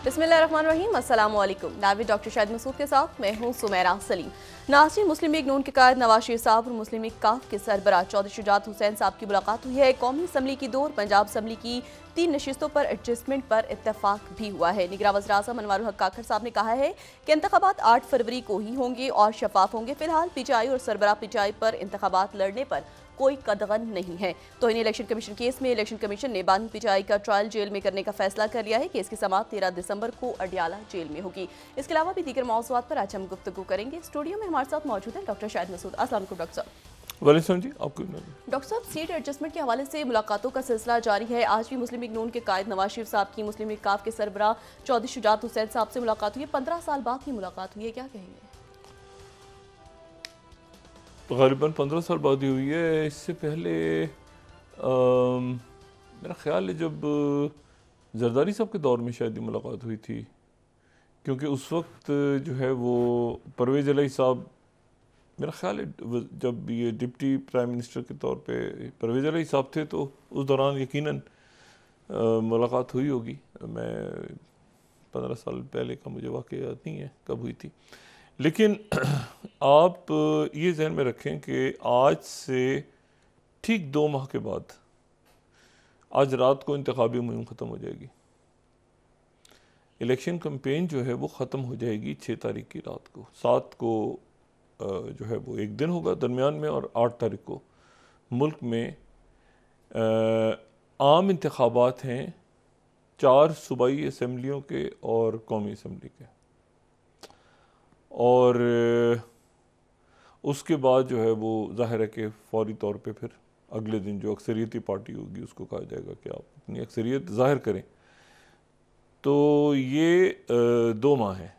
बिस्मिल्लाहिर्रहमानिर्रहीम, अस्सलाम वालेकुम। नाविद डॉक्टर शाहिद मसूद के साथ मैं हूँ सुमेरा सलीम। नाज़रीन, मुस्लिम लीग नून के कायद नवाज शरीफ साहब और मुस्लिम लीग काफ के सरबराह चौधरी शुजात हुसैन साहब की मुलाकात हुई है। कौमी असम्बली की 2 और पंजाब असम्बली की 3 नशिस्तों पर एडजस्टमेंट पर इत्तेफाक भी हुआ है। निगरान वज़ीर आज़म अनवारुल हक काखर साहब ने कहा है कि इंतखाबात 8 फरवरी को ही होंगे और शफाफ होंगे। फिलहाल पीटीआई और सरबराह पीटीआई पर इंतखाबात लड़ने पर कोई कदगन नहीं है। तौहीन इलेक्शन कमीशन केस में इलेक्शन कमीशन ने बानी पीटीआई का ट्रायल जेल में करने का फैसला कर लिया है। केस की समाअत 13 दिसंबर को अडियाला जेल में होगी। इसके अलावा भी दीगर मौज़ूआत पर आज हम गुफ्तगू करेंगे। स्टूडियो में हमारे साथ मौजूद हैं डॉक्टर शाहिद मसूद। अस्सलाम वालेकुम डॉक्टर साहब। वालेकुम जी, आपको डॉक्टर साहब, सीट एडजस्टमेंट के हवाले से मुलाकातों का सिलसिला जारी है। आज भी मुस्लिम लीग नून के कायद नवाज शरीफ साहब की मुस्लिम लीग काफ के सरबराह चौधरी शुजात हुसैन साहब से मुलाकात हुई है। 15 साल बाद की मुलाकात हुई है, क्या कहेंगे? तकरीबन 15 साल बाद ही हुई है। इससे पहले मेरा ख्याल है जब जरदारी साहब के दौर में शायद ये मुलाकात हुई थी, क्योंकि उस वक्त जो है वो परवेज़ इलाही साहब, मेरा ख्याल है जब ये डिप्टी प्राइम मिनिस्टर के तौर पे परवेज़ इलाही साहब थे तो उस दौरान यकीनन मुलाकात हुई होगी। मैं 15 साल पहले का मुझे वाक़ई याद नहीं है कब हुई थी, लेकिन आप ये ज़हन में रखें कि आज से ठीक 2 माह के बाद आज रात को इंतखाबी मुहिम ख़त्म हो जाएगी। इलेक्शन कैंपेन जो है वो ख़त्म हो जाएगी 6 तारीख की रात को। 7 को जो है वो एक दिन होगा दरमियान में, और 8 तारीख को मुल्क में आम इंतखाबात हैं 4 सूबाई असम्बलियों के और कौमी असम्बली के। और उसके बाद जो है वो ज़ाहिर है कि फ़ौरी तौर पे फिर अगले दिन जो अक्सरियती पार्टी होगी उसको कहा जाएगा कि आप अपनी अक्सरियत ज़ाहिर करें। तो ये 2 माह है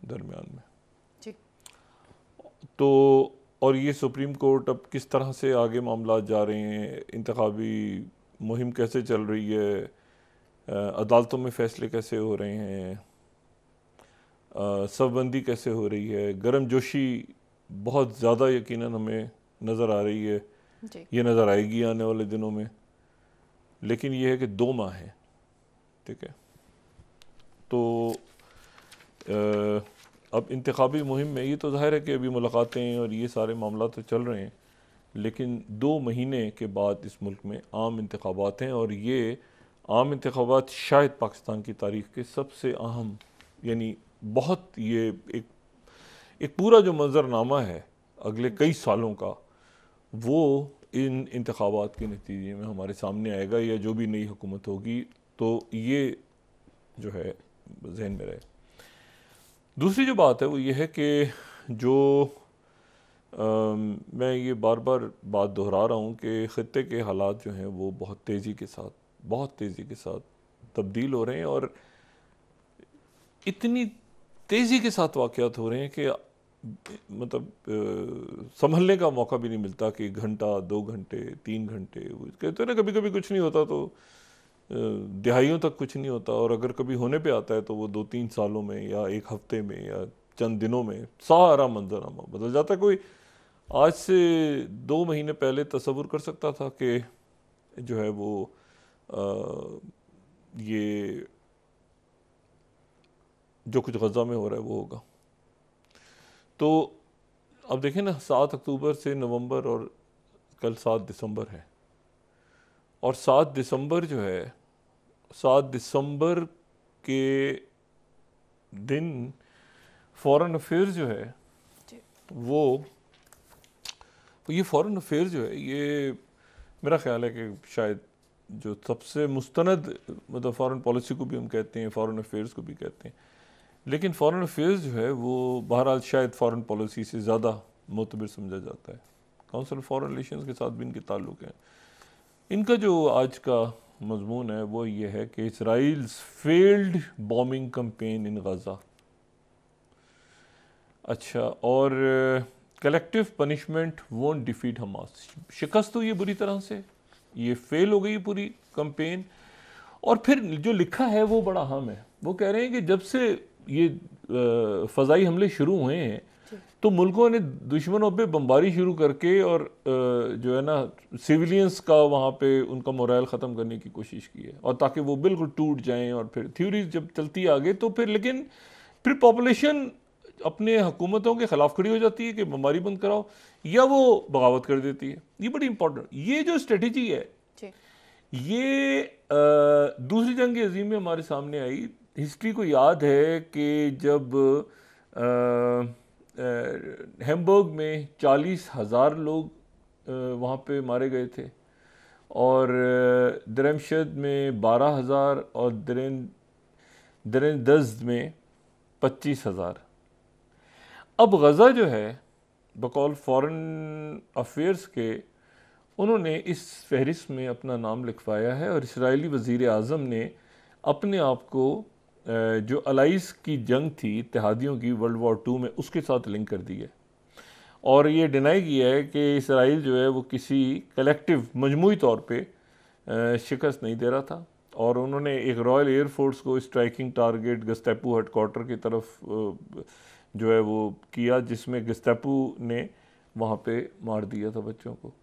दरमियान में जी। तो और ये सुप्रीम कोर्ट अब किस तरह से आगे मामला जा रहे हैं, इंतखाबी मुहिम कैसे चल रही है, अदालतों में फ़ैसले कैसे हो रहे हैं, सबबंदी कैसे हो रही है, गर्म जोशी बहुत ज़्यादा यकीनन हमें नज़र आ रही है जी। ये नज़र आएगी आने वाले दिनों में। लेकिन ये है कि 2 माह है, ठीक है। तो अब इंतखाबी मुहिम में ये तो ज़ाहिर है कि अभी मुलाकातें और ये सारे मामला तो चल रहे हैं, लेकिन 2 महीने के बाद इस मुल्क में आम इंतखाबात हैं, और ये आम इंतखाबात शायद पाकिस्तान की तारीख़ के सबसे अहम, यानी बहुत ये एक पूरा जो मंजरनामा है अगले कई सालों का, वो इन इंतखाबात के नतीजे में हमारे सामने आएगा, या जो भी नई हुकूमत होगी। तो ये जो है जहन में रहे। दूसरी जो बात है वो ये है कि जो मैं ये बार बार बात दोहरा रहा हूँ कि ख़ित्ते के हालात जो हैं वो बहुत तेज़ी के साथ तब्दील हो रहे हैं, और इतनी तेज़ी के साथ वाक़यात हो रहे हैं कि मतलब संभलने का मौका भी नहीं मिलता कि घंटा, 2 घंटे, 3 घंटे। कहते हैं ना, कभी कभी कुछ नहीं होता तो दिहाइयों तक कुछ नहीं होता, और अगर कभी होने पे आता है तो वो 2-3 सालों में या 1 हफ्ते में या चंद दिनों में सारा मंजरनामा बदल जाता है। कोई आज से 2 महीने पहले तसव्वुर कर सकता था कि जो है वो ये जो कुछ गज़ा में हो रहा है वो होगा। तो अब देखें ना, 7 अक्टूबर से नवंबर और कल 7 दिसंबर है, और 7 दिसंबर जो है, 7 दिसंबर के दिन फॉरेन अफेयर्स जो है वो ये फॉरेन अफेयर्स जो है, ये मेरा ख्याल है कि शायद जो सबसे मुस्तनद, मतलब फॉरेन पॉलिसी को भी हम कहते हैं, फॉरेन अफेयर्स को भी कहते हैं, लेकिन फॉरेन अफेयर्स जो है वो बहरहाल शायद फॉरेन पॉलिसी से ज़्यादा मोतबर समझा जाता है। काउंसिल फॉरेन रिलेशंस के साथ भी इनके ताल्लुक़ हैं। इनका जो आज का मजमून है वो ये है कि Israel's failed bombing campaign in Gaza. अच्छा, और collective punishment won't defeat Hamas. शिकस्त हुई है बुरी तरह से, ये फेल हो गई पूरी कैंपेन। और फिर जो लिखा है वो बड़ा अहम है। वो कह रहे हैं कि जब से ये फ़ज़ाई हमले शुरू हुए हैं, तो मुल्कों ने दुश्मनों पे बमबारी शुरू करके और जो है ना सिविलियंस का वहाँ पे उनका मोरल ख़त्म करने की कोशिश की है, और ताकि वो बिल्कुल टूट जाएं। और फिर थ्योरीज जब चलती आगे तो फिर पॉपुलेशन अपने हुकूमतों के ख़िलाफ़ खड़ी हो जाती है कि बमबारी बंद कराओ, या वो बगावत कर देती है। ये बड़ी इंपॉर्टेंट, ये जो स्ट्रेटजी है ये दूसरी जंग अजीम में हमारे सामने आई। हिस्ट्री को याद है कि जब हैम्बर्ग में 40,000 लोग वहाँ पे मारे गए थे, और दरमशद में 12,000, और दरदज़ में 25,000। अब गज़ा जो है बकौल फॉरेन अफेयर्स के, उन्होंने इस फहरिस्त में अपना नाम लिखवाया है, और इसराइली वज़ीर आज़म ने अपने आप को जो अलाइस की जंग थी इत्तेहादियों की वर्ल्ड वॉर 2 में, उसके साथ लिंक कर दी है। और ये डिनाई किया है कि इसराइल जो है वो किसी कलेक्टिव मजमूई तौर पे शिकस्त नहीं दे रहा था। और उन्होंने एक रॉयल एयरफोर्स को स्ट्राइकिंग टारगेट गस्तापो हेडक्वार्टर की तरफ जो है वो किया, जिसमें गस्तापो ने वहाँ पे मार दिया था बच्चों को।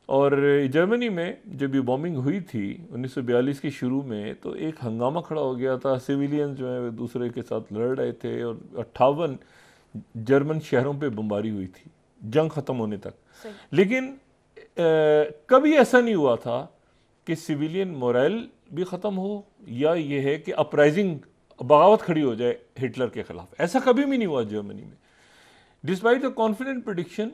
और जर्मनी में जब ये बॉम्बिंग हुई थी 1942 के शुरू में, तो एक हंगामा खड़ा हो गया था। सिविलियन जो है दूसरे के साथ लड़ रहे थे, और 58 जर्मन शहरों पे बमबारी हुई थी जंग ख़त्म होने तक। लेकिन कभी ऐसा नहीं हुआ था कि सिविलियन मोरल भी ख़त्म हो, या ये है कि अपराइजिंग बगावत खड़ी हो जाए हिटलर के ख़िलाफ़। ऐसा कभी भी नहीं हुआ जर्मनी में। डिस्पाइट द कॉन्फिडेंट प्रेडिक्शन,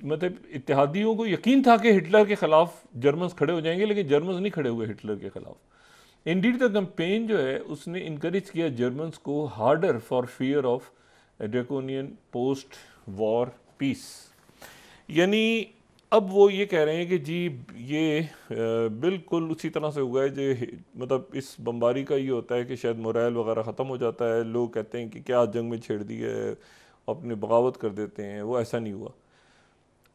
मतलब इत्तेहादियों को यकीन था कि हिटलर के ख़िलाफ़ जर्मन्स खड़े हो जाएंगे, लेकिन जर्मन्स नहीं खड़े हुए हिटलर के ख़िलाफ़। इंडीड द कैंपेन जो है उसने इनकरेज किया जर्मन्स को harder for fear of draconian post war peace. यानी अब वो ये कह रहे हैं कि जी ये बिल्कुल उसी तरह से हुआ है जो, मतलब इस बमबारी का ये होता है कि शायद मोरल वगैरह ख़त्म हो जाता है, लोग कहते हैं कि क्या जंग में छेड़ दी है, अपने बगावत कर देते हैं। वो ऐसा नहीं हुआ।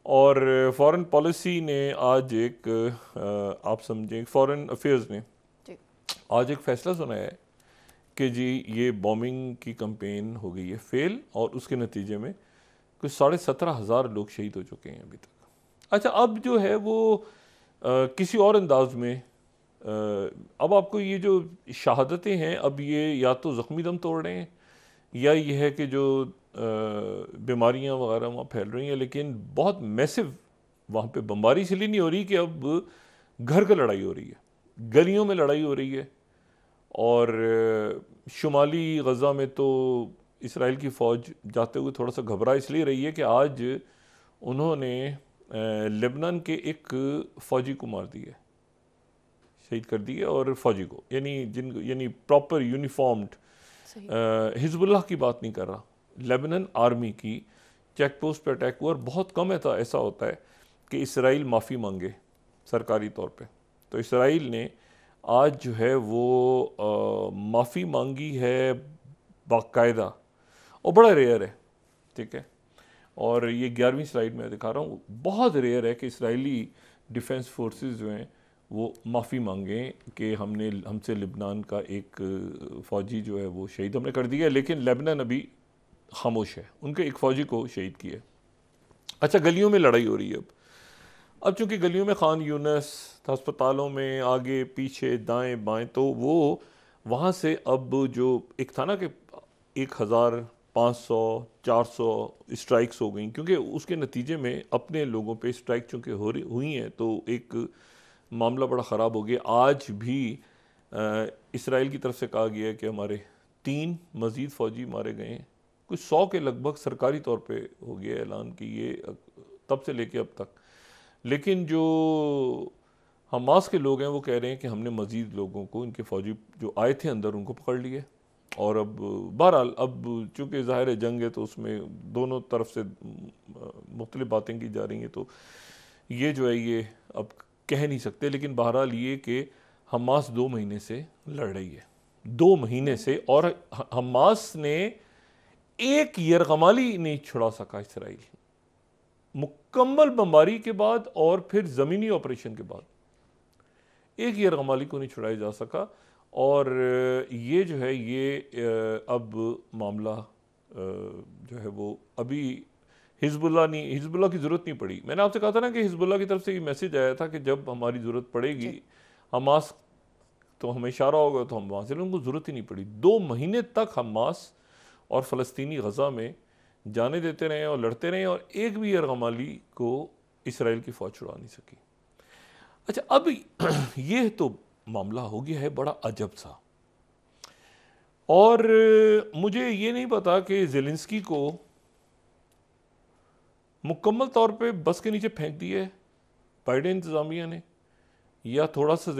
और फॉरेन पॉलिसी ने आज एक आप समझें, फॉरेन अफेयर्स ने आज एक फ़ैसला सुनाया है कि जी ये बॉम्बिंग की कैंपेन हो गई है फेल, और उसके नतीजे में कुछ 17,500 लोग शहीद हो चुके हैं अभी तक। अच्छा, अब जो है वो किसी और अंदाज में अब आपको ये जो शहादतें हैं, अब ये या तो ज़ख्मी दम तोड़ रहे हैं, या ये है कि जो बीमारियां वगैरह वहाँ फैल रही हैं। लेकिन बहुत मैसिव वहाँ पे बमबारी इसलिए नहीं हो रही कि अब घर का लड़ाई हो रही है, गलियों में लड़ाई हो रही है। और शुमाली गज़ा में तो इसराइल की फ़ौज जाते हुए थोड़ा सा घबरा इसलिए रही है कि आज उन्होंने लेबनान के एक फ़ौजी को मार दिया, शहीद कर दिया। और फ़ौजी को यानी प्रॉपर यूनिफॉर्म्ड, हिजबुल्लाह की बात नहीं कर रहा, लेबनान आर्मी की चेक पोस्ट पर अटैक हुआ। और बहुत कम ऐसा होता है कि इसराइल माफ़ी मांगे सरकारी तौर पे। तो इसराइल ने आज जो है वो माफ़ी मांगी है बाकायदा, और बड़ा रेयर है, ठीक है। और ये 11वीं स्लाइड में दिखा रहा हूँ, बहुत रेयर है कि इसराइली डिफेंस फोर्सेस जो हैं वो माफ़ी मांगें कि हमसे लेबनान का एक फ़ौजी जो है वो शहीद हमने कर दिया, लेकिन लेबनान अभी खामोश है, उनके एक फ़ौजी को शहीद किया। अच्छा, गलियों में लड़ाई हो रही है अब चूँकि गलियों में खान यूनस, अस्पतालों में आगे पीछे दाएं बाएं, तो वो वहाँ से अब जो एक था ना कि 1,500 400 स्ट्राइक्स हो गई, क्योंकि उसके नतीजे में अपने लोगों पे स्ट्राइक चूँकि हुई हैं, तो एक मामला बड़ा ख़राब हो गया। आज भी इसराइल की तरफ से कहा गया है कि हमारे 3 मज़ीद फ़ौजी मारे गए हैं। कुछ 100 के लगभग सरकारी तौर पे हो गया ऐलान कि ये तब से लेके अब तक। लेकिन जो हमास के लोग हैं वो कह रहे हैं कि हमने मज़ीद लोगों को, इनके फ़ौजी जो आए थे अंदर, उनको पकड़ लिए। और अब बहरहाल अब चूँकि ज़ाहिर है जंग है, तो उसमें दोनों तरफ से मुख्तलिफ़ बातें की जा रही हैं, तो ये जो है ये अब कह नहीं सकते। लेकिन बहरहाल ये कि हमास 2 महीने से लड़ रही है, 2 महीने से, और हमास ने एक यरगमाली नहीं छुड़ा सका इसराइल, मुकम्मल बमबारी के बाद और फिर ज़मीनी ऑपरेशन के बाद एक यरगमाली को नहीं छुड़ाया जा सका। और ये जो है ये अब मामला जो है वो अभी हिजबुल्लाह की ज़रूरत नहीं पड़ी। मैंने आपसे कहा था ना कि हिजबुल्लाह की तरफ से ये मैसेज आया था कि जब हमारी ज़रूरत पड़ेगी, हमास तो हमें इशारा होगा तो हम वहाँ से, उनको ज़रूरत ही नहीं पड़ी। 2 महीने तक हमास और फ़लस्तीनी गज़ा में जाने देते रहे और लड़ते रहे, और एक भी यरगमाली को इसराइल की फ़ौज छुड़ा नहीं सकी। अच्छा, अब ये तो मामला हो गया है बड़ा अजब सा, और मुझे ये नहीं पता कि ज़ेलेंस्की को मुकम्मल तौर पे बस के नीचे फेंक दिया है बाइडेन इंतज़ामिया ने, या थोड़ा सा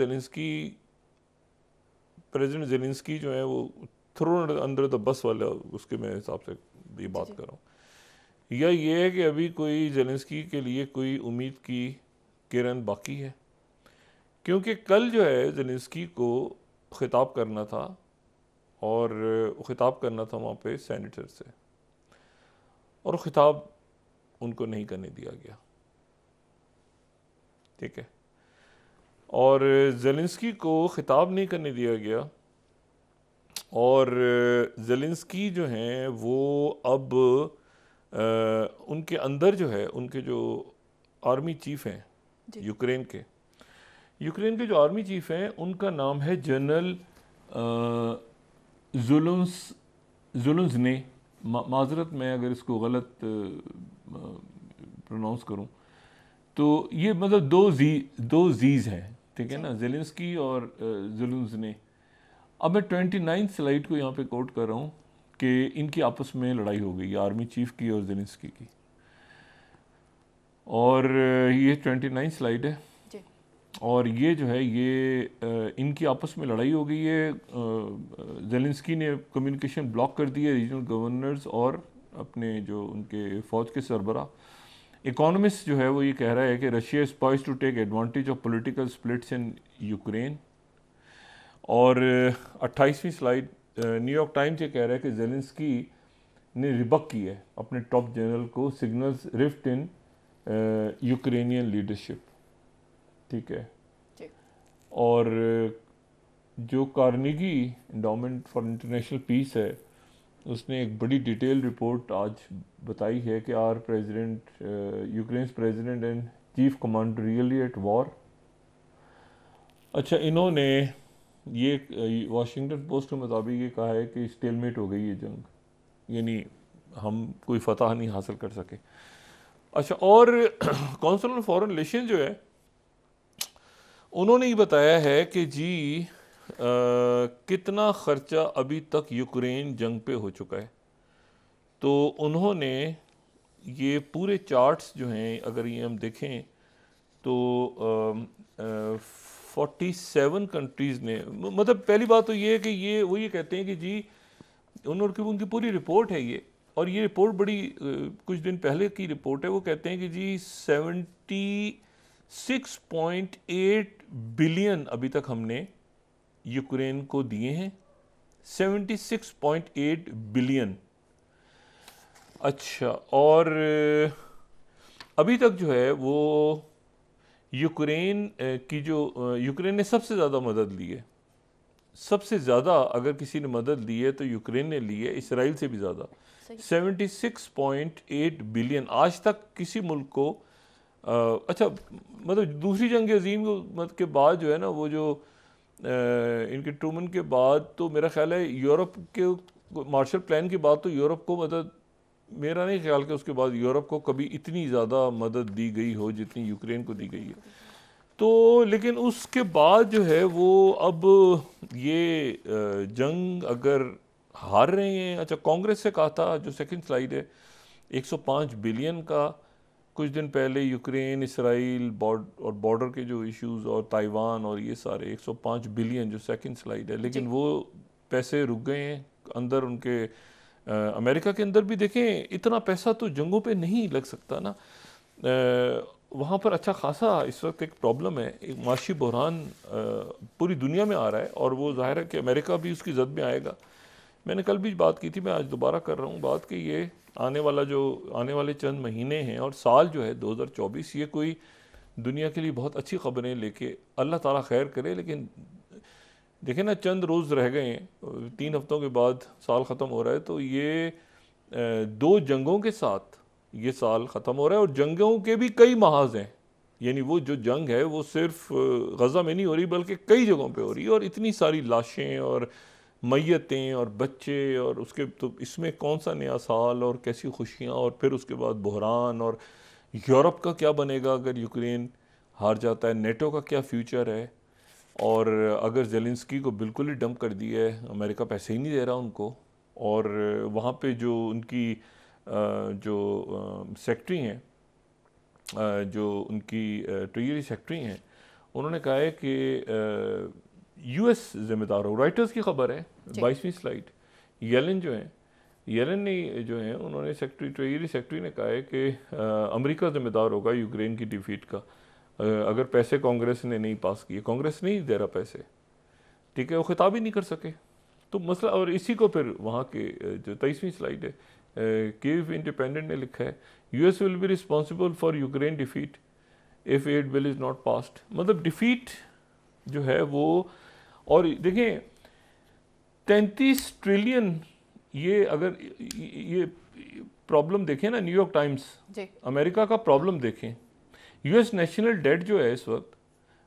प्रेसिडेंट ज़ेलेंस्की जो है वो थ्रोन अंडर द बस वाला, उसके मैं हिसाब से ये बात कर रहा हूँ, या ये है कि अभी कोई ज़ेलेंस्की के लिए कोई उम्मीद की किरण बाकी है। क्योंकि कल जो है ज़ेलेंस्की को ख़िताब करना था, और ख़िताब करना था वहाँ पे सेनेटर से, और ख़िताब उनको नहीं करने दिया गया। ठीक है, और ज़ेलेंस्की को ख़िताब नहीं करने दिया गया, और ज़ेलेंस्की जो हैं वो अब उनके अंदर जो है, उनके जो आर्मी चीफ़ हैं यूक्रेन के जो आर्मी चीफ़ हैं, उनका नाम है जनरल ज़ुलुन्स्ने, माज़रत मैं अगर इसको गलत प्रोनाउंस करूं, तो ये मतलब दो जीज़ हैं, ठीक है ना, ज़ेलेंस्की और ज़ुलुन्स्ने। अब मैं 29 स्लाइड को यहाँ पे कोट कर रहा हूँ कि इनकी आपस में लड़ाई हो गई, आर्मी चीफ़ की और ज़ेलेंस्की की, और ये 29 स्लाइड है, और ये जो है ये इनकी आपस में लड़ाई हो गई है। ज़ेलेंस्की ने कम्युनिकेशन ब्लॉक कर दी है रीजनल गवर्नर्स और अपने जो उनके फ़ौज के सरबरा। इकोनॉमिस्ट जो है वो ये कह रहा है कि Russia is poised to take advantage of political splits in Ukraine. और 28वीं स्लाइड, न्यूयॉर्क टाइम्स ये कह रहा है कि ज़ेलेंस्की ने रिबक की है अपने टॉप जनरल को, signals rift in Ukrainian leadership. ठीक है, और जो Carnegie endowment for international peace है, उसने एक बड़ी डिटेल रिपोर्ट आज बताई है कि are president, Ukraine president and chief commander really at war. अच्छा, इन्होंने ये वाशिंगटन पोस्ट के मुताबिक ये कहा है कि स्टेलमेट हो गई ये जंग, यानी हम कोई फतह नहीं हासिल कर सके। अच्छा, और काउंसिल ऑन फॉरेन रिलेशन जो है, उन्होंने ये बताया है कि जी कितना ख़र्चा अभी तक यूक्रेन जंग पे हो चुका है। तो उन्होंने ये पूरे चार्ट्स जो हैं, अगर ये हम देखें तो 47 कंट्रीज़ ने, मतलब पहली बात तो ये है कि ये कहते हैं कि जी उनकी पूरी रिपोर्ट है ये, और ये रिपोर्ट बड़ी कुछ दिन पहले की रिपोर्ट है। वो कहते हैं कि जी 76.8 बिलियन अभी तक हमने यूक्रेन को दिए हैं, 76.8 बिलियन। अच्छा, और अभी तक जो है वो यूक्रेन ने सबसे ज़्यादा मदद ली है। सबसे ज़्यादा अगर किसी ने मदद ली है तो यूक्रेन ने ली है, इसराइल से भी ज़्यादा, 76.8 बिलियन। आज तक किसी मुल्क को अच्छा, मतलब दूसरी जंग अजीम के बाद जो है ना, वो जो इनके ट्रूमन के बाद, तो मेरा ख्याल है यूरोप के मार्शल प्लान के बाद तो यूरोप को मदद, मेरा नहीं ख्याल कि उसके बाद यूरोप को कभी इतनी ज़्यादा मदद दी गई हो जितनी यूक्रेन को दी गई है। तो लेकिन उसके बाद जो है वो अब ये जंग अगर हार रहे हैं। अच्छा, कांग्रेस से कहा था, जो सेकंड स्लाइड है, 105 बिलियन का कुछ दिन पहले यूक्रेन, इसराइल और बॉर्डर के जो इश्यूज और ताइवान और ये सारे 105 बिलियन जो सेकंड स्लाइड है, लेकिन वो पैसे रुक गए हैं अंदर उनके। अमेरिका के अंदर भी देखें, इतना पैसा तो जंगों पे नहीं लग सकता ना। वहाँ पर अच्छा खासा इस वक्त एक प्रॉब्लम है, एक माशी बहरान पूरी दुनिया में आ रहा है, और वो जाहिर है कि अमेरिका भी उसकी जद में आएगा। मैंने कल भी बात की थी, मैं आज दोबारा कर रहा हूँ बात कि ये आने वाले चंद महीने हैं और साल जो है 2024, ये कोई दुनिया के लिए बहुत अच्छी खबरें लेके, अल्लाह ताला खैर करे। लेकिन देखें ना, चंद रोज़ रह गए हैं, 3 हफ्तों के बाद साल ख़त्म हो रहा है, तो ये दो जंगों के साथ ये साल ख़त्म हो रहा है और जंगों के भी कई महाज हैं। यानी वो जो जंग है वो सिर्फ गज़ा में नहीं हो रही बल्कि कई जगहों पे हो रही है और इतनी सारी लाशें और मैयतें और बच्चे और उसके तो इसमें कौन सा नया साल और कैसी खुशियाँ और फिर उसके बाद बहरान और यूरोप का क्या बनेगा अगर यूक्रेन हार जाता है, नेटो का क्या फ्यूचर है और अगर जेलेंस्की को बिल्कुल ही डंप कर दिया है, अमेरिका पैसे ही नहीं दे रहा उनको और वहाँ पे जो उनकी जो सेक्रेटरी हैं, जो उनकी ट्रेजरी सेक्रेटरी हैं, उन्होंने कहा है कि यूएस जिम्मेदार हो। राइटर्स की खबर है 22वीं स्लाइड। येलन जो हैं, येलन ने जो हैं उन्होंने ट्रेजरी सेक्रेटरी ने कहा है कि अमेरिका जिम्मेदार होगा यूक्रेन की डिफीट का अगर पैसे कांग्रेस ने नहीं पास किए। कांग्रेस नहीं दे रहा पैसे, ठीक है, वो खिताब ही नहीं कर सके तो मसला। और इसी को फिर वहाँ के जो 23वीं स्लाइड है कीव इंडिपेंडेंट ने लिखा है US will be responsible for Ukraine defeat if aid bill is not passed. मतलब डिफीट जो है वो, और देखें 33 ट्रिलियन ये अगर ये प्रॉब्लम देखें ना, न्यूयॉर्क टाइम्स अमेरिका का प्रॉब्लम देखें, यूएस नेशनल डेट जो है इस वक्त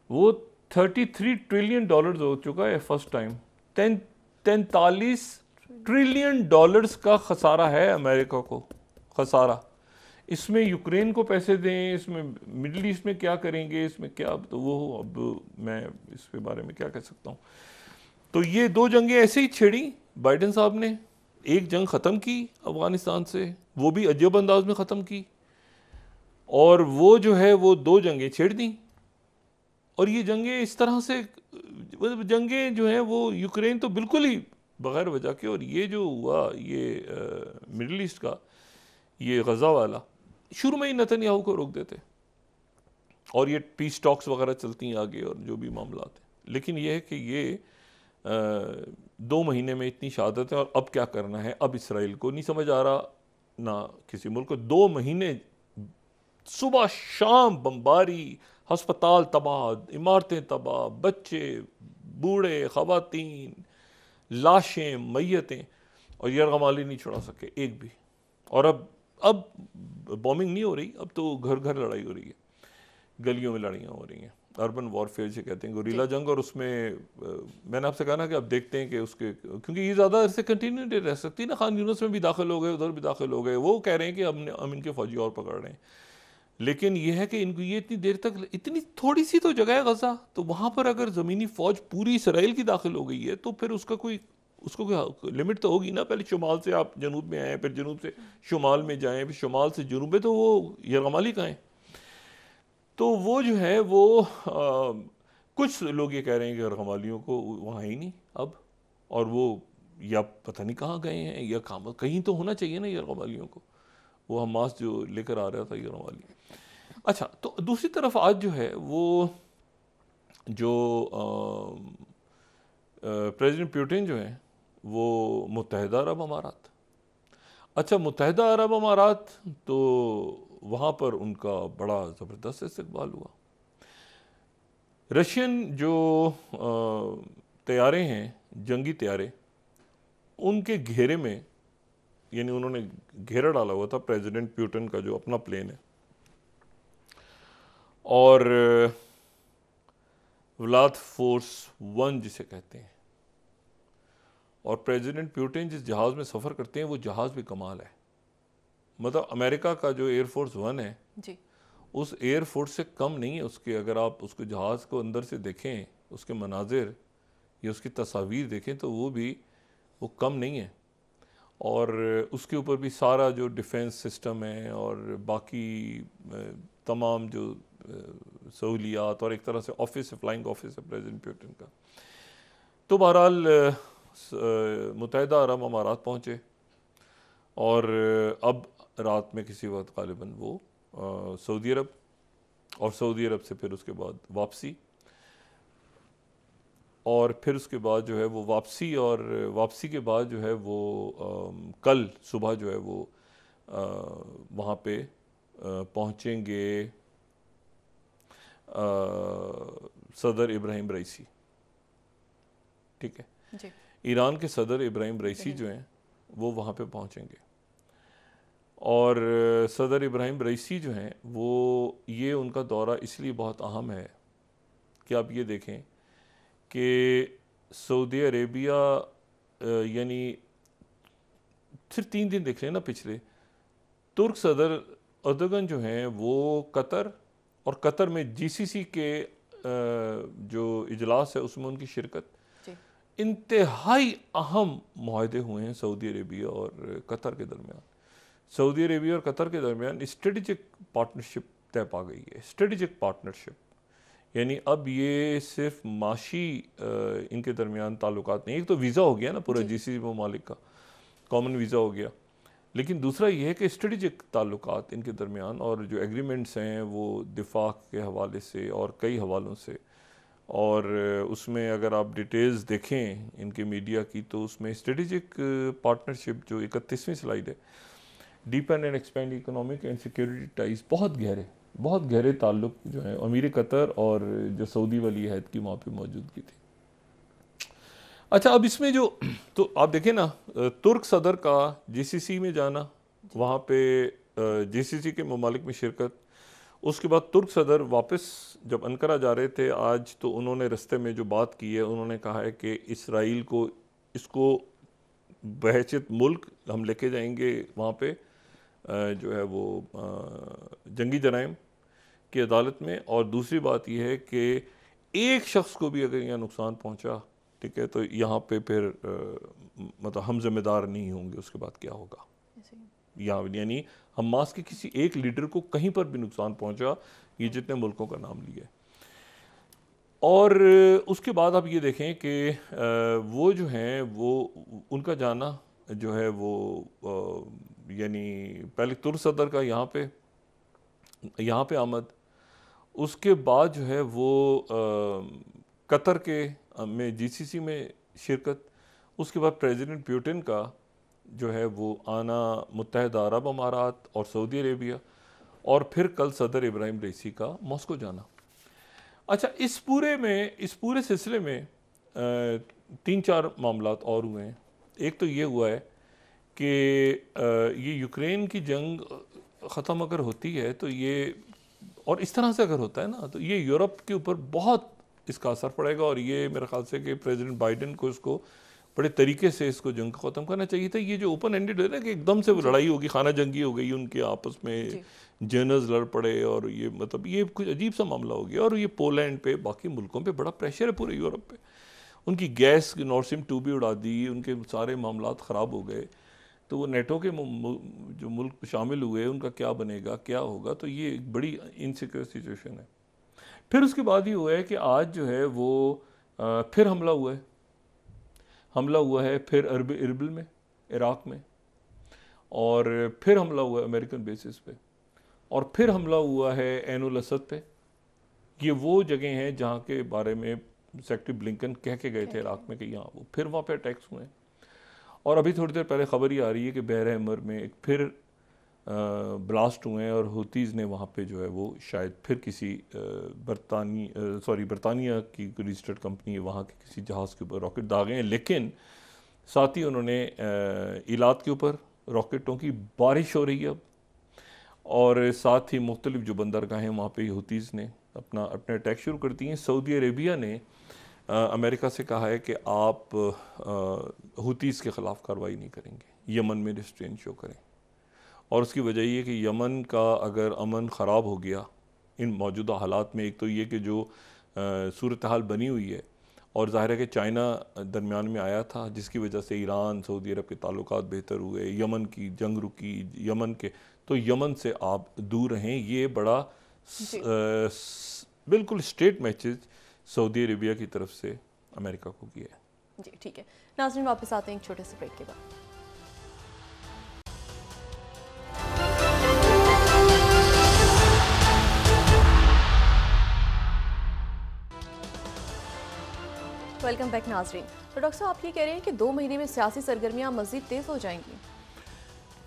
वो 33 ट्रिलियन डॉलर्स हो चुका है फर्स्ट टाइम। 43 ट्रिलियन डॉलर्स का खसारा है अमेरिका को, खसारा। इसमें यूक्रेन को पैसे दें, इसमें मिडिल ईस्ट में क्या करेंगे, इसमें क्या, तो वो अब मैं इसके बारे में क्या कह सकता हूँ। तो ये दो जंगें ऐसे ही छेड़ी बाइडेन साहब ने। एक जंग ख़त्म की अफ़गानिस्तान से, वो भी अजब अंदाज में ख़त्म की, और वो जो है वो दो जंगें छेड़ दी। और ये जंगें इस तरह से, जंगें जो हैं वो यूक्रेन तो बिल्कुल ही बग़ैर वजह के, और ये जो हुआ ये मिडिल ईस्ट का ये गज़ा वाला, शुरू में ही नेतन्याहू को रोक देते और ये पीस टॉक्स वगैरह चलती हैं आगे और जो भी मामला हैं। लेकिन ये है कि ये 2 महीने में इतनी शहादत है और अब क्या करना है, अब इसराइल को नहीं समझ आ रहा ना किसी मुल्क को। 2 महीने सुबह शाम बमबारी, हस्पताल तबाह, इमारतें तबाह, बच्चे, बूढ़े, ख़वातीन, लाशें, मैयतें, और यरगमाली नहीं छुड़ा सके एक भी। और अब बॉम्बिंग नहीं हो रही, अब तो घर घर लड़ाई हो रही है, गलियों में लड़ाइयाँ हो रही हैं, अर्बन वॉरफेयर से कहते हैं, गोरीला जंग। और उसमें मैंने आपसे कहा ना कि अब देखते हैं कि उसके, क्योंकि ये ज़्यादा अरसे कंटिन्यू नहीं रह सकती ना। खान यूनुस में भी दाखिल हो गए, उधर भी दाखिल हो गए, वो कह रहे हैं कि हम इनके फौजी और पकड़ रहे हैं। लेकिन ये है कि इनको ये इतनी देर तक, इतनी थोड़ी सी तो जगह है गज़ा, तो वहाँ पर अगर ज़मीनी फ़ौज पूरी इसराइल की दाखिल हो गई है तो फिर उसको कोई लिमिट तो होगी ना। पहले शुमाल से आप जनूब में आए, फिर जनूब से शुमाल में जाएं, फिर शुमाल से जनूब में, तो वो यरगमाली कहाँ है। तो वो जो है वो कुछ लोग ये कह रहे हैं कि यरगमालियों को वहाँ ही नहीं अब, और वो या पता नहीं कहाँ गए हैं, या कहीं तो होना चाहिए ना यरगमालियों को, वो हमास जो लेकर आ रहा था यरगमाली। अच्छा, तो दूसरी तरफ आज जो है वो जो प्रेसिडेंट पुतिन जो है वो मुत्तहिदा अरब अमारात, अच्छा मुत्तहिदा अरब अमारात, तो वहाँ पर उनका बड़ा ज़बरदस्त इस्तकबाल हुआ। रशियन जो तैयारे हैं, जंगी तैयारे, उनके घेरे में, यानी उन्होंने घेरा डाला हुआ था प्रेसिडेंट पुतिन का जो अपना प्लेन है, और व्लाद फोर्स 1 जिसे कहते हैं, और प्रेसिडेंट पुतिन जिस जहाज़ में सफ़र करते हैं वो जहाज़ भी कमाल है। मतलब अमेरिका का जो एयरफोर्स 1 है जी, उस एयरफोर्स से कम नहीं है उसके। अगर आप उसको जहाज़ को अंदर से देखें, उसके मनाजिर या उसकी तस्वीर देखें, तो वो कम नहीं है। और उसके ऊपर भी सारा जो डिफेंस सिस्टम है और बाकी तमाम जो सहूलियात, और एक तरह से ऑफिस है, फ्लाइंग ऑफिस है प्रेसिडेंट पुतिन का। तो बहरहाल मुत्तहिदा अरब अमारात पहुँचे, और अब रात में किसी वक्त ग़ालिबन वो सऊदी अरब, और सऊदी अरब से फिर उसके बाद वापसी, और फिर उसके बाद जो है वो वापसी, और वापसी के बाद जो है वो कल सुबह जो है वो वहाँ पे पहुँचेंगे सदर इब्राहिम रईसी, ठीक है जी। ईरान के सदर इब्राहिम रईसी जो हैं वो वहाँ पे पहुँचेंगे, और सदर इब्राहिम रईसी जो हैं वो, ये उनका दौरा इसलिए बहुत अहम है कि आप ये देखें कि सऊदी अरेबिया यानी सिर्फ 3 दिन देख लें ना पिछले, तुर्क सदर अर्दोगन जो हैं वो कतर, और कतर में जीसीसी के जो इजलास है उसमें उनकी शिरकत, इंतहाई अहम मुआहदे हुए हैं सऊदी अरेबिया और कतर के दरमियान। सऊदी अरेबिया और कतर के दरमियान स्ट्रेटजिक पार्टनरशिप तय पा गई है। स्ट्रेटजिक पार्टनरशिप यानी अब ये सिर्फ माशी इनके दरमियान ताल्लुकात नहीं, एक तो वीज़ा हो गया ना पूरा जीसीसी ममालिक का कॉमन वीज़ा हो गया, लेकिन दूसरा ये है कि स्ट्रेटजिक ताल्लुकात इनके दरमियान और जो एग्रीमेंट्स हैं वो दिफा के हवाले से और कई हवालों से, और उसमें अगर आप डिटेल्स देखें इनके मीडिया की तो उसमें स्ट्रेटजिक पार्टनरशिप जो 31वीं स्लाइड है, deepen and expand economic and security ties, बहुत गहरे ताल्लुक जो है अमीर कतर और जो सऊदी वली अहद की वहाँ पे मौजूदगी थी। अच्छा, अब इसमें जो तो आप देखें ना, तुर्क सदर का जीसीसी में जाना, वहाँ पे जीसीसी के ममालिक में शिरकत, उसके बाद तुर्क सदर वापस जब अंकारा जा रहे थे आज, तो उन्होंने रास्ते में जो बात की है, उन्होंने कहा है कि इसराइल को इसको बहैसियत मुल्क हम लेके जाएंगे वहाँ पे जो है वो जंगी जराइम की अदालत में, और दूसरी बात यह है कि एक शख्स को भी अगर यहाँ नुकसान पहुँचा, ठीक है, तो यहाँ पे फिर मतलब हम जिम्मेदार नहीं होंगे, उसके बाद क्या होगा। यहाँ यानी हमास के किसी एक लीडर को कहीं पर भी नुकसान पहुँचा, ये जितने मुल्कों का नाम लिया है। और उसके बाद आप ये देखें कि वो जो हैं वो उनका जाना जो है वो यानी पहले तुर्क सदर का यहाँ पे आमद, उसके बाद जो है वो कतर के में जीसीसी में शिरकत, उसके बाद प्रेसिडेंट पुतिन का जो है वो आना मुत्तहिदा अरब अमारात और सऊदी अरेबिया, और फिर कल सदर इब्राहिम रईसी का मॉस्को जाना। अच्छा, इस पूरे सिलसिले में 3-4 मामलात और हुए हैं। एक तो ये हुआ है कि ये यूक्रेन की जंग ख़त्म अगर होती है तो ये, और इस तरह से अगर होता है ना, तो ये यूरोप के ऊपर बहुत इसका असर पड़ेगा, और ये मेरे ख्याल से कि प्रेसिडेंट बाइडेन को इसको बड़े तरीके से इसको जंग को ख़त्म करना चाहिए था। ये जो ओपन एंडेड है ना कि एकदम से वो लड़ाई होगी, खाना जंगी हो गई उनके आपस में, जनरल्स लड़ पड़े, और ये मतलब ये कुछ अजीब सा मामला हो गया। और ये पोलैंड पे, बाकी मुल्कों पे बड़ा प्रेशर है पूरे यूरोप पे, उनकी गैस नॉर्थ स्ट्रीम 2 भी उड़ा दी, उनके सारे मामलात ख़राब हो गए। तो वो नेटो के जो मुल्क शामिल हुए उनका क्या बनेगा, क्या होगा, तो ये एक बड़ी इनसिक्योर सिचुएशन है। फिर उसके बाद ही हुआ है कि आज जो है वो फिर हमला हुआ है फिर इरबिल में, इराक़ में, और फिर हमला हुआ है अमेरिकन बेसिस पे, और फिर हमला हुआ है ऐन उल असद पे। ये वो जगह हैं जहाँ के बारे में सेक्रेटरी ब्लिंकन कह के गए थे इराक़ में कि यहाँ वो, फिर वहाँ पे अटैक्स हुए हैं। और अभी थोड़ी देर पहले खबर ही आ रही है कि बहर हमर में एक फिर ब्लास्ट हुए हैं, और हुतीज़ ने वहाँ पे जो है वो शायद फिर किसी बरतानिया की रजिस्टर्ड कंपनी है वहाँ के किसी जहाज़ के ऊपर रॉकेट दागे हैं, लेकिन साथ ही उन्होंने इलात के ऊपर रॉकेटों की बारिश हो रही है अब, और साथ ही मुख्तलिफ जो बंदरगाहें वहाँ पे हुतीज़ ने अपने अटैक शुरू कर दिए हैं। सऊदी अरेबिया ने अमेरिका से कहा है कि आप हुतीज़ के ख़िलाफ़ कार्रवाई नहीं करेंगे, यमन में रिस्ट्रेन शो करें, और उसकी वजह ये कि यमन का अगर अमन ख़राब हो गया इन मौजूदा हालात में, एक तो ये कि जो सूरत हाल बनी हुई है, और ज़ाहिर है कि चाइना दरमियान में आया था जिसकी वजह से ईरान सऊदी अरब के ताल्लुकात बेहतर हुए, यमन की जंग रुकी, यमन के, तो यमन से आप दूर रहें। ये बड़ा बिल्कुल स्ट्रेट मैसेज सऊदी अरेबिया की तरफ से अमेरिका को किया है। जी ठीक है, नाज़रीन वापस आते हैं एक छोटे से ब्रेक के बाद। वेलकम बैक नाज़रीन। तो डॉक्टर साहब आप ये कह रहे हैं कि 2 महीने में सियासी सरगर्मियां मज़ीद तेज़ हो जाएंगी?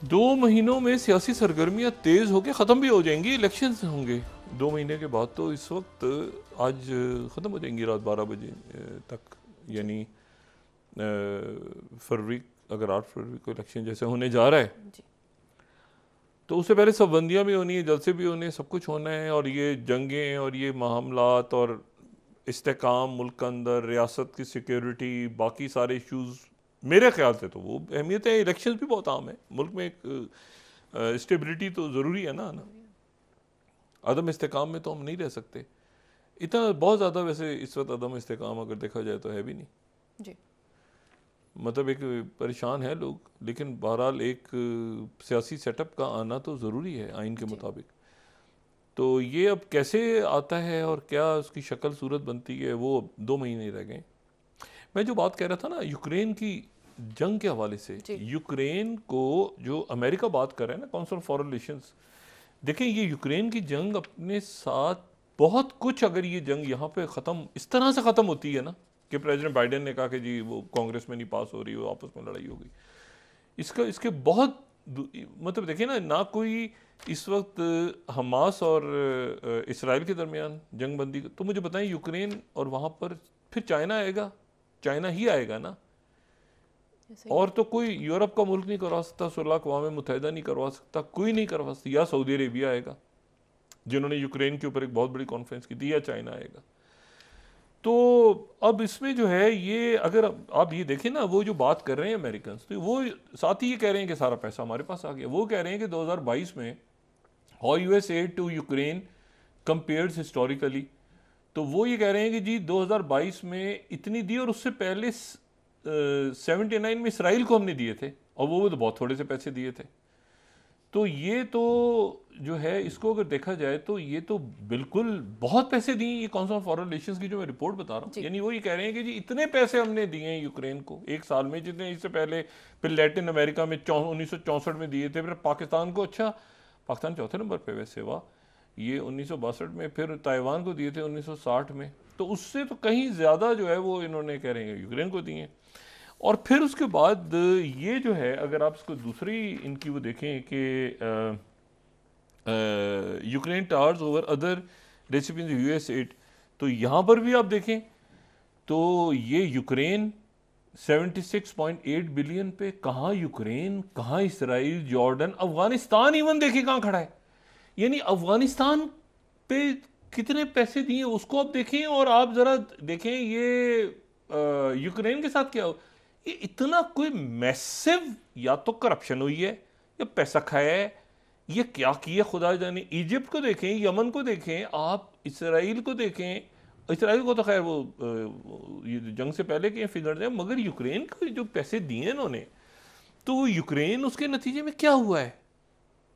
2 महीनों में सियासी सरगर्मियां तेज़ होकर ख़त्म भी हो जाएंगी, इलेक्शंस होंगे 2 महीने के बाद। तो इस वक्त आज ख़त्म हो जाएंगी रात 12 बजे तक, यानी फरवरी, अगर 8 फरवरी को इलेक्शन जैसे होने जा रहा है, तो उससे पहले सब बंदियाँ भी होनी है, जलसे भी होने, सब कुछ होना है, और ये जंगें और ये मामलात और इस्तेकाम मुल्क के अंदर, रियासत की सिक्योरिटी, बाकी सारे इश्यूज़, मेरे ख्याल से तो वो अहमियत है। इलेक्शंस भी बहुत आम है मुल्क में, एक स्टेबिलिटी तो ज़रूरी है ना। अदम इस्तेकाम में तो हम नहीं रह सकते। इतना बहुत ज़्यादा वैसे इस वक्त अदम इस्तेकाम अगर देखा जाए तो है भी नहीं जी। मतलब एक परेशान है लोग, लेकिन बहरहाल एक सियासी सेटअप का आना तो ज़रूरी है आइन के मुताबिक। तो ये अब कैसे आता है और क्या उसकी शक्ल सूरत बनती है, वो 2 महीने रह गए। मैं जो बात कह रहा था ना यूक्रेन की जंग के हवाले से, यूक्रेन को जो अमेरिका बात कर रहा है ना, काउंसिल फॉरेन रिलेशंस, देखें ये यूक्रेन की जंग अपने साथ बहुत कुछ, अगर ये जंग यहाँ पे ख़त्म इस तरह से ख़त्म होती है ना कि प्रेसिडेंट बाइडेन ने कहा कि जी वो कांग्रेस में नहीं पास हो रही, वो आपस में लड़ाई हो गई, इसके बहुत मतलब देखिए ना कोई इस वक्त हमास और इसराइल के दरमियान जंग बंदी, तो मुझे बताएं यूक्रेन और वहाँ पर फिर चाइना आएगा, चाइना ही आएगा ना, और तो कोई यूरोप का मुल्क नहीं करवा सकता, सुलह अक़वाम मुत्तहिदा नहीं करवा सकता, कोई नहीं करवा सकता, या सऊदी अरेबिया आएगा जिन्होंने यूक्रेन के ऊपर एक बहुत बड़ी कॉन्फ्रेंस की थी, या चाइना आएगा। तो अब इसमें जो है ये अगर आप ये देखें ना, वो जो बात कर रहे हैं अमेरिकन, तो वो साथ ही ये कह रहे हैं कि सारा पैसा हमारे पास आ गया। वो कह रहे हैं कि 2022 में how US aid to Ukraine compares historically, तो वो ये कह रहे हैं कि जी 2022 में इतनी दी, और उससे पहले 79 में इसराइल को हमने दिए थे, और वो तो बहुत थोड़े से पैसे दिए थे। तो ये तो जो है इसको अगर देखा जाए तो ये तो बिल्कुल बहुत पैसे दिए, ये काउंसिल ऑफ फॉरेन रिलेशंस की जो मैं रिपोर्ट बता रहा हूँ, यानी वो ये कह रहे हैं कि जी इतने पैसे हमने दिए हैं यूक्रेन को एक साल में, जितने इससे पहले फिर लैटिन अमेरिका में 1964 में दिए थे, फिर पाकिस्तान को, अच्छा पाकिस्तान चौथे नंबर पे वैसे हुआ, ये 1962 में, फिर ताइवान को दिए थे 1960 में, तो उससे तो कहीं ज़्यादा जो है वो इन्होंने कह रहे हैं यूक्रेन को दिए। और फिर उसके बाद ये जो है अगर आप इसको दूसरी इनकी वो देखें कि Ukraine towers over other recipients US add, तो यहाँ पर भी आप देखें तो ये यूक्रेन 76.8 बिलियन पे, कहाँ यूक्रेन, कहाँ इसराइल, जॉर्डन, अफगानिस्तान इवन देखिए कहाँ खड़ा है, यानी अफगानिस्तान पे कितने पैसे दिए उसको आप देखें, और आप ज़रा देखें ये यूक्रेन के साथ क्या हो, ये इतना कोई मैसिव या तो करप्शन हुई है या पैसा खाया है, ये क्या किया खुदा जाने। इजिप्ट को देखें, यमन को देखें, आप इसराइल को देखें, इसराइल को तो खैर वो ये जंग से पहले के फिगर है, मगर यूक्रेन को जो पैसे दिए इन्होंने, तो वो यूक्रेन उसके नतीजे में क्या हुआ है,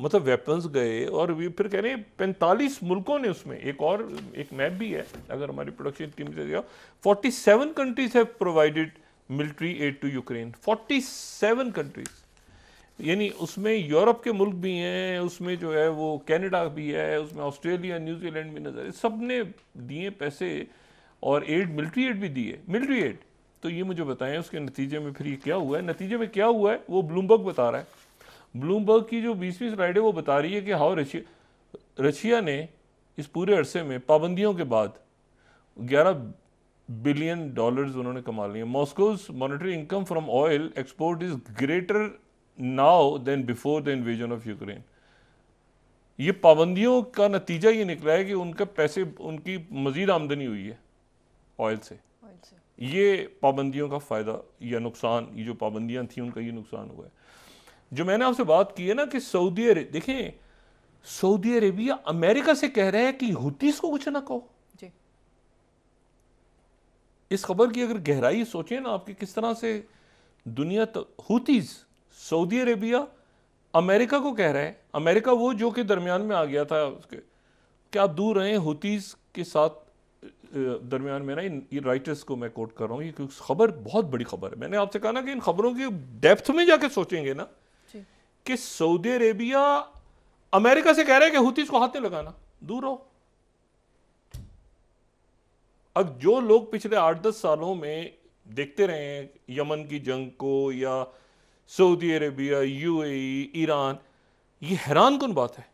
मतलब वेपन्स गए, और फिर कह रहे हैं 45 मुल्कों ने, उसमें एक मैप भी है अगर हमारी प्रोडक्शन टीम से दिया, 47 countries have provided military aid to Ukraine, 47 countries, यानी उसमें यूरोप के मुल्क भी हैं, उसमें जो है वो कनाडा भी है, उसमें ऑस्ट्रेलिया, न्यूजीलैंड भी नजर, सब ने दिए पैसे, और एड, मिलिट्री एड भी दी है, मिलिट्री एड। तो ये मुझे बताएं उसके नतीजे में फिर ये क्या हुआ है, नतीजे में क्या हुआ है वो ब्लूमबर्ग बता रहा है। ब्लूमबर्ग की जो 20वीं स्लाइड है वो बता रही है कि हाउ रशिया ने इस पूरे अरसे में पाबंदियों के बाद 11 बिलियन डॉलर्स उन्होंने कमा लिए। Moscow's monetary income from oil export is greater now than before the invasion of Ukraine. ये पाबंदियों का नतीजा ये निकला है कि उनका पैसे, उनकी मजीद आमदनी हुई है ऑयल से। ये पाबंदियों का फ़ायदा या नुकसान, ये जो पाबंदियां थी उनका ये नुकसान हुआ है। जो मैंने आपसे बात की है ना कि सऊदी अरेबिया, देखें सऊदी अरेबिया अमेरिका से कह रहा है कि हुतीस को कुछ ना कहो जी। इस खबर की अगर गहराई सोचें ना आपकी, किस तरह से दुनिया, तो हुतीस, सऊदी अरेबिया अमेरिका को कह रहा है, अमेरिका वो जो कि दरमियान में आ गया था उसके, क्या आप दूर रहे हुतीस के साथ दरमियान में ना, ये राइटर्स को मैं कोट कर रहा हूँ, ये खबर बहुत बड़ी खबर है। मैंने आपसे कहा ना कि इन खबरों की डेप्थ में जाके सोचेंगे ना कि सऊदी अरेबिया अमेरिका से कह रहा है कि हुतीस को हाथ नहीं लगाना, दूर रहो। अब जो लोग पिछले 8-10 सालों में देखते रहे हैं यमन की जंग को, या सऊदी अरेबिया, यूएई, ईरान, ये हैरान कुन बात है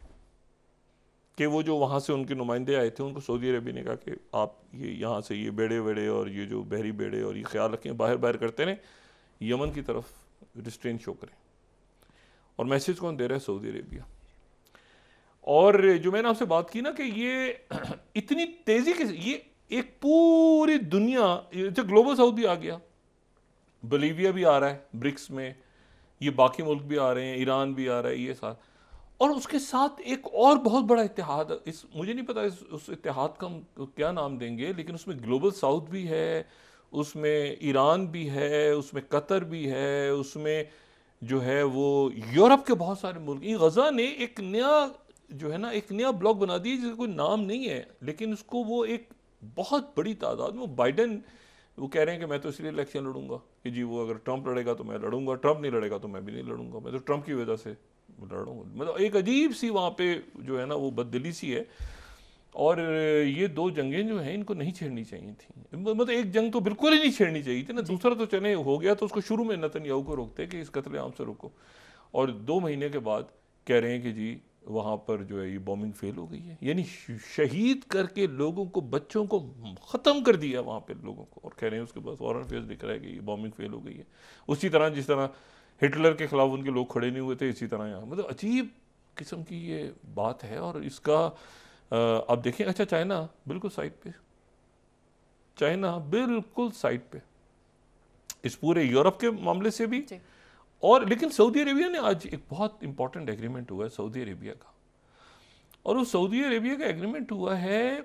कि वो जो वहाँ से उनके नुमाइंदे आए थे, उनको सऊदी अरेबिया ने कहा कि आप ये यहाँ से ये बेड़े वेड़े और ये जो बहरी बेड़े और ये ख्याल रखें, बाहर करते रहें, यमन की तरफ रिस्ट्रेन शो करें। और मैसेज कौन दे रहा है? Saudi Arabia. और जो मैंने आपसे बात की ना कि ये इतनी तेजी के ये एक पूरी दुनिया, जो ग्लोबल साउथ भी आ गया, बोलीविया भी आ रहा है ब्रिक्स में, ये बाकी मुल्क भी आ रहे हैं, ईरान भी आ रहा है, ये साथ, और उसके साथ एक और बहुत बड़ा इत्तेहाद, इस मुझे नहीं पता उस इत्तेहाद का हम क्या नाम देंगे, लेकिन उसमें ग्लोबल साउथ भी है, उसमें ईरान भी है, उसमें कतर भी है, उसमें जो है वो यूरोप के बहुत सारे मुल्क। ये गजा ने एक नया जो है ना एक नया ब्लॉक बना दिया जिसका कोई नाम नहीं है, लेकिन उसको वो एक बहुत बड़ी तादाद में, बाइडन वो कह रहे हैं कि मैं तो इसलिए इलेक्शन लड़ूंगा कि जी वो अगर ट्रंप लड़ेगा तो मैं लड़ूंगा, ट्रंप नहीं लड़ेगा तो मैं भी नहीं लड़ूंगा, मैं तो ट्रंप की वजह से लड़ूंगा। मतलब एक अजीब सी वहाँ पे जो है ना वो बददिली सी है। और ये दो जंगें जो हैं इनको नहीं छेड़नी चाहिए थी, मतलब एक जंग तो बिल्कुल ही नहीं छेड़नी चाहिए थी ना, दूसरा तो चले हो गया तो उसको शुरू में नेतन्याहू को रोकते कि इस कत्लेआम से रोको, और 2 महीने के बाद कह रहे हैं कि जी वहाँ पर जो है ये बॉम्बिंग फेल हो गई है, यानी शहीद करके लोगों को, बच्चों को ख़त्म कर दिया वहाँ पे लोगों को, और कह रहे हैं उसके बाद फॉरेन अफेयर्स दिख रहा है कि ये बॉम्बिंग फेल हो गई है। उसी तरह जिस तरह हिटलर के खिलाफ उनके लोग खड़े नहीं हुए थे, इसी तरह यहाँ मतलब अजीब किस्म की ये बात है। और इसका आप देखिए, अच्छा चाइना बिल्कुल साइड पे, चाइना बिल्कुल साइड पे इस पूरे यूरोप के मामले से भी। और लेकिन सऊदी अरेबिया ने आज एक बहुत इंपॉर्टेंट एग्रीमेंट हुआ है सऊदी अरेबिया का, और उस सऊदी अरेबिया का एग्रीमेंट हुआ है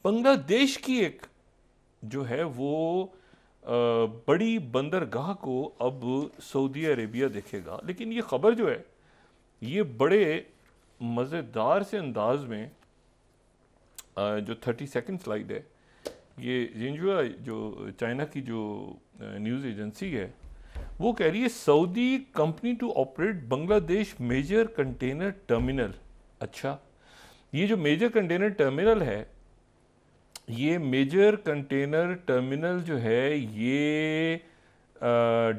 बांग्लादेश की एक जो है वो बड़ी बंदरगाह को अब सऊदी अरेबिया देखेगा। लेकिन ये खबर जो है ये बड़े मज़ेदार से अंदाज में जो 32nd स्लाइड है, ये जिंजुआ जो चाइना की जो न्यूज़ एजेंसी है वो कह रही है Saudi company to operate Bangladesh major container terminal. अच्छा, ये जो मेजर कंटेनर टर्मिनल है, ये मेजर कंटेनर टर्मिनल जो है ये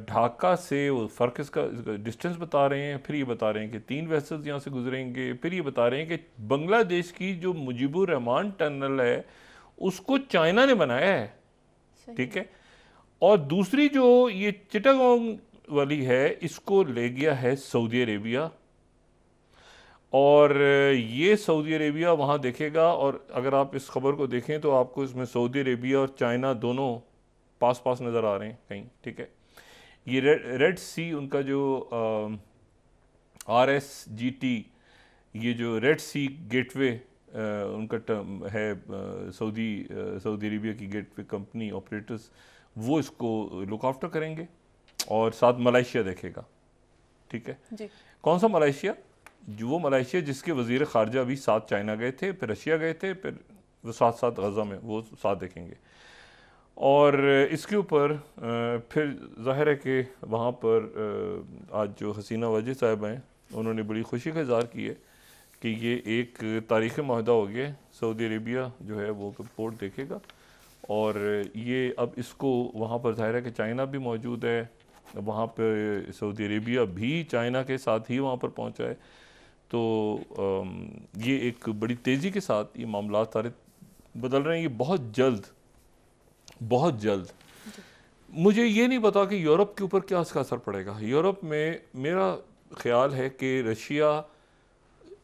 ढाका से, वो फ़र्क इसका डिस्टेंस बता रहे हैं, फिर ये बता रहे हैं कि 3 वेसल्स यहाँ से गुजरेंगे, फिर ये बता रहे हैं कि बांग्लादेश की जो मुजीबुर रहमान टनल है उसको चाइना ने बनाया है, ठीक है। और दूसरी जो ये चिटागोंग वाली है इसको ले गया है सऊदी अरेबिया, और ये सऊदी अरेबिया वहाँ देखेगा। और अगर आप इस खबर को देखें तो आपको इसमें सऊदी अरेबिया और चाइना दोनों पास पास नज़र आ रहे हैं कहीं, ठीक है। ये रेड सी उनका जो RSGT, ये जो रेड सी गेटवे उनका टर्म है, सऊदी अरेबिया की गेटवे कंपनी ऑपरेटर्स, वो इसको लुक आफ्टर करेंगे, और साथ मलेशिया देखेगा, ठीक है जी। कौन सा मलेशिया? जो वो मलेशिया जिसके वज़ीर ख़ारजा अभी साथ चाइना गए थे, फिर रशिया गए थे, फिर वो साथ साथ गज़ा में वो साथ देखेंगे। और इसके ऊपर फिर ज़ाहिर है कि वहाँ पर आज जो हसीना वाजिद साहब हैं उन्होंने बड़ी खुशी का इज़हार की है कि ये एक तारीख़ी माहदा हो गया, सऊदी अरेबिया जो है वो पोर्ट देखेगा। और ये अब इसको वहाँ पर ज़ाहिर है कि चाइना भी मौजूद है, वहाँ पर सऊदी अरेबिया भी चाइना के साथ ही वहाँ पर पहुँचा है। तो ये एक बड़ी तेज़ी के साथ ये मामला सारे बदल रहे हैं। ये बहुत जल्द मुझे ये नहीं पता कि यूरोप के ऊपर क्या इसका असर पड़ेगा। यूरोप में मेरा ख्याल है कि रशिया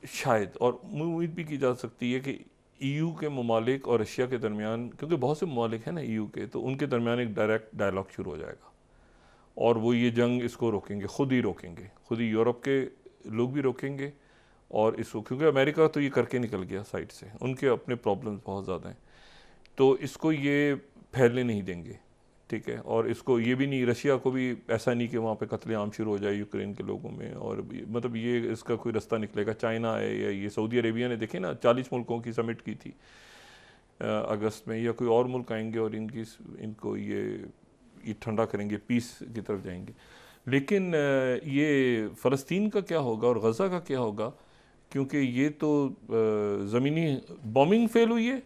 शायद, और उम्मीद भी की जा सकती है कि EU के ममालिक और रशिया के दरमियान, क्योंकि बहुत से ममालिक हैं ना EU के, तो उनके दरमियान एक डायरेक्ट डायलॉग शुरू हो जाएगा, और वो ये जंग इसको रोकेंगे, खुद ही रोकेंगे, खुद ही यूरोप के लोग भी रोकेंगे। और इसको क्योंकि अमेरिका तो ये करके निकल गया साइड से, उनके अपने प्रॉब्लम्स बहुत ज़्यादा हैं, तो इसको ये फैलने नहीं देंगे, ठीक है। और इसको ये भी नहीं, रशिया को भी ऐसा नहीं कि वहाँ पे कत्लेआम शुरू हो जाए यूक्रेन के लोगों में, और मतलब ये इसका कोई रास्ता निकलेगा। चाइना है या ये सऊदी अरेबिया ने देखे ना 40 मुल्कों की समिट की थी अगस्त में, या कोई और मुल्क आएंगे और इनको ये ठंडा करेंगे, पीस की तरफ जाएंगे। लेकिन ये फ़लस्तीन का क्या होगा और गज़ा का क्या होगा, क्योंकि ये तो ज़मीनी बॉम्बिंग फेल हुई है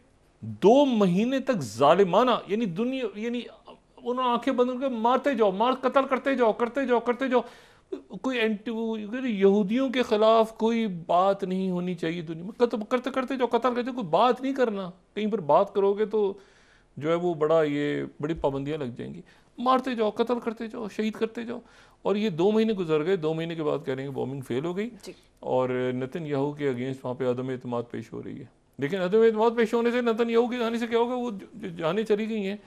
2 महीने तक जालिमाना, यानी दुनिया, यानी उन्होंने आंखें बंद करके मारते जाओ, कत्ल करते जाओ। कोई यहूदियों के खिलाफ कोई बात नहीं होनी चाहिए दुनिया में, करते जाओ, कत्ल करते, कोई बात नहीं करना। कहीं पर बात करोगे तो जो है वो बड़ी पाबंदियां लग जाएंगी। मारते जाओ, कत्ल करते जाओ, शहीद करते जाओ। और ये 2 महीने गुजर गए, 2 महीने के बाद कह रहे हैं बॉम्बिंग फेल हो गई और नेतन्याहू के अगेंस्ट वहाँ पे अदम एतमाद पेश हो रही है। लेकिन अदम एतमाद पेश होने से, नेतन्याहू की जाने से क्या होगा? वो जाने चली गई हैं,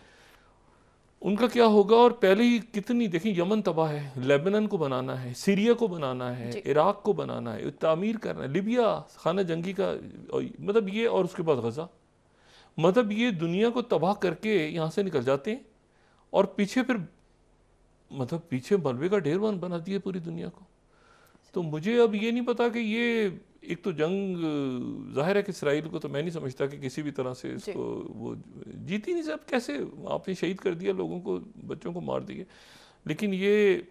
उनका क्या होगा? और पहले ही कितनी, देखिए यमन तबाह है, लेबनान को बनाना है, सीरिया को बनाना है, इराक को बनाना है, तामीर करना है, लिबिया खाना जंगी का, मतलब ये, और उसके बाद गज़ा, मतलब ये दुनिया को तबाह करके यहाँ से निकल जाते हैं और पीछे फिर, मतलब पीछे मलबे का ढेर बना दिया पूरी दुनिया को। तो मुझे अब ये नहीं पता कि ये एक तो जंग, जाहिर है कि इसराइल को तो मैं नहीं समझता कि किसी भी तरह से इसको वो जीती नहीं सब, कैसे आपने शहीद कर दिया लोगों को, बच्चों को मार दिए। लेकिन ये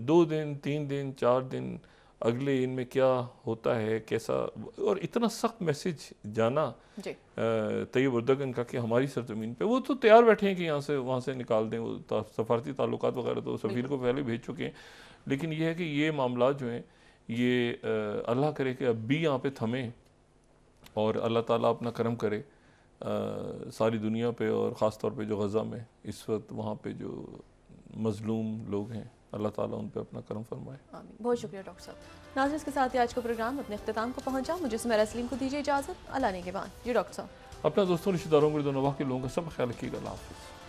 2 दिन 3 दिन 4 दिन अगले इनमें क्या होता है, कैसा, और इतना सख्त मैसेज जाना तैयब उर्दगन का कि हमारी सरजमीन पे, वो तो तैयार बैठे हैं कि यहाँ से वहाँ से निकाल दें, वो सफारती ताल्लुकात वगैरह तो सफ़ीर को पहले भेज चुके हैं। लेकिन ये है कि ये मामला जो हैं ये अल्लाह करे कि अब भी यहाँ पे थमें और अल्लाह ताला अपना करम करे सारी दुनिया पे, और ख़ास तौर पे जो गज़ा में इस वक्त वहाँ पे जो मज़लूम लोग हैं, अल्लाह ताला उन पे अपना करम फरमाए। बहुत शुक्रिया डॉक्टर साहब। नाज़रीन, के साथ ही आज का प्रोग्राम अपने इख्तिताम को पहुँचा। मुझे सुमेरा सलीम को दीजिए इजाज़त। अल्लाह ने के बाद जी डॉक्टर साहब, अपना दोस्तों, रिश्तेदारों, मुर्दों, नवाह के लोगों का सब ख्याल रखिएगा। अल्लाह हाफ़िज़।